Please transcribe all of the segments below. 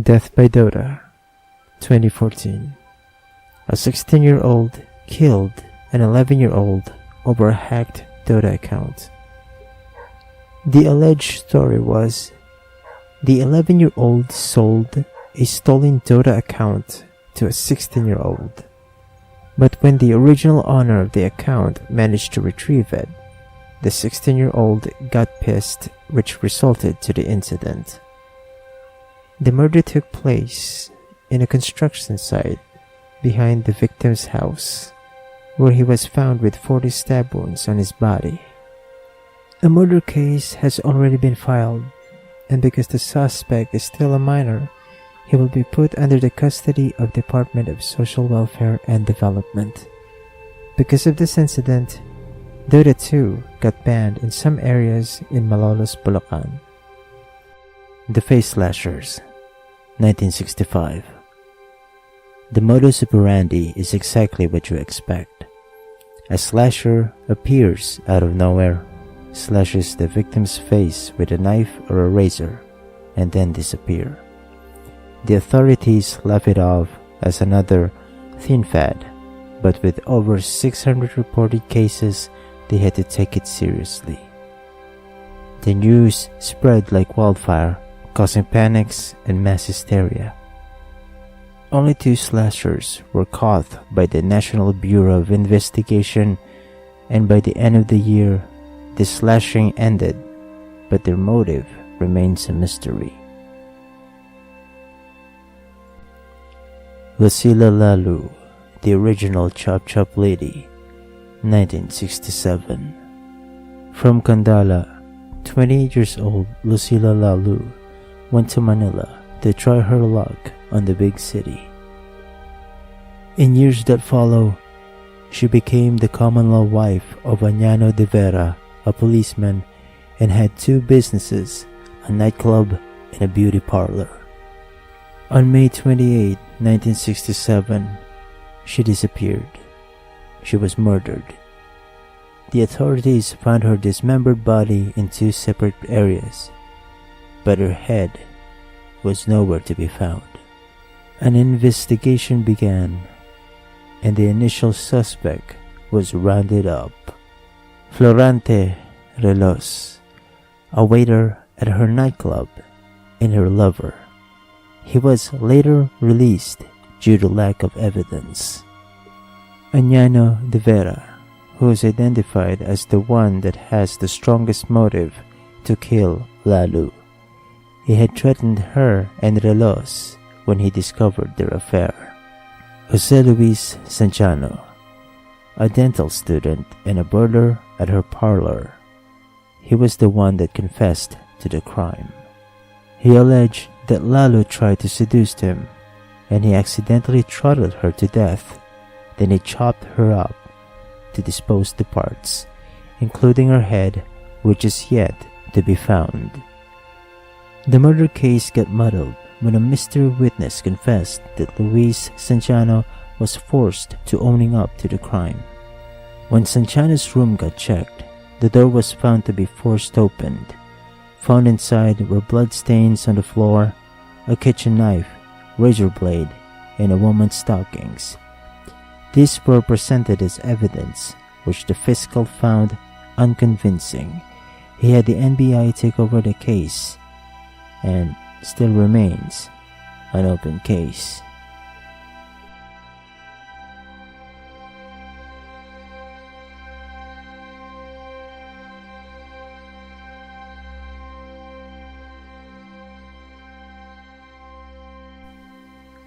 Death by Dota, 2014. A 16-year-old killed an 11-year-old over a hacked Dota account. The alleged story was the 11-year-old sold a stolen Dota account to a 16-year-old, but when the original owner of the account managed to retrieve it, the 16-year-old got pissed, which resulted to the incident. The murder took place in a construction site behind the victim's house, where he was found with 40 stab wounds on his body. A murder case has already been filed, and because the suspect is still a minor, he will be put under the custody of Department of Social Welfare and Development. Because of this incident, Dota 2 got banned in some areas in Malolos, Bulacan. The Face Slashers, 1965. The modus operandi is exactly what you expect. A slasher appears out of nowhere, slashes the victim's face with a knife or a razor, and then disappear. The authorities laugh it off as another thin fad, but with over 600 reported cases, they had to take it seriously. The news spread like wildfire, causing panics and mass hysteria. Only 2 slashers were caught by the National Bureau of Investigation, and by the end of the year, the slashing ended, but their motive remains a mystery. Lucila Lalu, the original Chop Chop Lady, 1967. From Kandala, 28 years old Lucila Lalu went to Manila to try her luck on the big city. In years that follow, she became the common-law wife of Añano de Vera, a policeman, and had 2 businesses, a nightclub and a beauty parlor. On May 28, 1967, she disappeared. She was murdered. The authorities found her dismembered body in 2 separate areas, but her head was nowhere to be found. An investigation began, and the initial suspect was rounded up. Florante Relos, a waiter at her nightclub, and her lover. He was later released due to lack of evidence. Añano de Vera, who is identified as the one that has the strongest motive to kill Lalu. He had threatened her and Relos when he discovered their affair. Jose Luis Sanchano, a dental student and a boarder at her parlor. He was the one that confessed to the crime. He alleged that Lalu tried to seduce him, and he accidentally throttled her to death. Then he chopped her up to dispose the parts, including her head, which is yet to be found. The murder case got muddled when a mystery witness confessed that Luis Sanchano was forced to owning up to the crime. When Sanchano's room got checked, the door was found to be forced opened. Found inside were bloodstains on the floor, a kitchen knife, razor blade, and a woman's stockings. These were presented as evidence, which the fiscal found unconvincing. He had the NBI take over the case, and still remains an open case.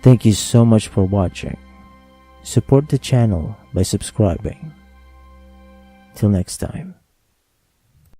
Thank you so much for watching. Support the channel by subscribing. Till next time.